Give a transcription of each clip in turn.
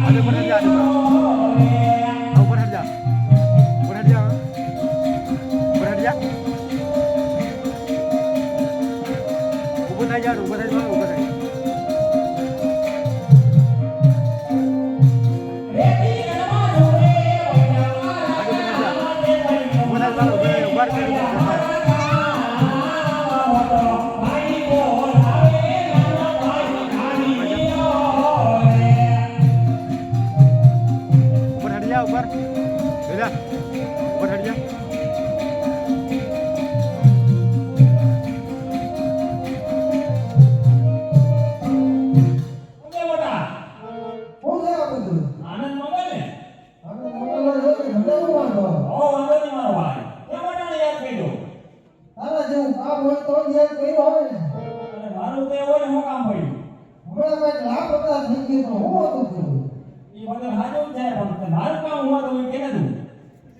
आगे बढ़ जा ऊपर हट जा ऊपर हट जा ऊपर हट जा ऊपर नहीं जा ऊपर है ऊपर है ऊपर बेटा ऊपर हट जा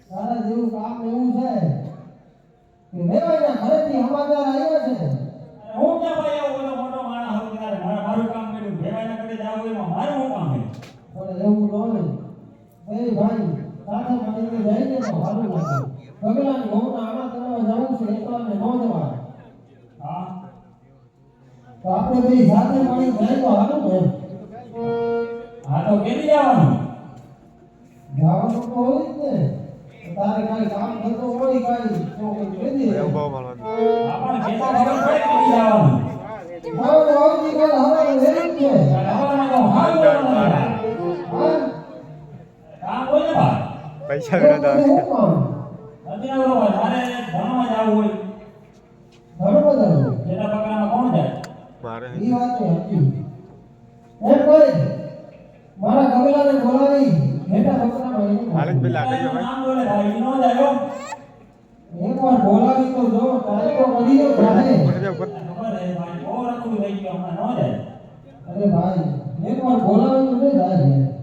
તારા જેવું કામ એવું છે કે મેવાના ઘરેથી સમાચાર આવ્યા છે હું ક્યાં ભાઈ આવો બધો મોટો માણસ હોઉં ત્યારે મારું કામ કર્યું મેવાના ઘરે જાવ એમાં મારું શું કામ છે પણ એવું ન હોય એ ભાઈ સાથે મળીને જઈને તો સારું લાગે ભગવાન ઘઉંના આણા કરવા જવું છે એકલાને ન જવા હા તો આપણે બે સાથે મળી જાય તો સારું ને હા તો કેવી જવાનું જવાનું તો હોય જ ને તારે કાઈ કામ થતો હોય કાઈ તો કેદી એવું બહુ મારવાનું આપણ કેતા ખબર પડે કેવી જવાનું હવે આવતી કાલ હવે વેરી છે હવારમાં તો હાલ બોલવાનું હા કામ હોય ને ભાઈ પૈસા વિના નથી આવડો ભાઈ મારે ભણવા જવું હોય ઘણો બધો જેના પકડામાં કોણ જાય મારે ઈ વાત છે સાચી એમ કોઈ મારા કબીલાને બોલાવી બેટા બકરામાં એને હાલત પેલા આગળ ભાઈ નામ બોલે ભાઈ નો જાય એકવાર બોલાવી તો જો તારીખો કરી દો જાહે ऊपर जा ऊपर ખબર હે ભાઈ બહુ રખડું થઈ ગયું હમણાં નો જાય અરે ભાઈ એકવાર બોલાવી તો જાય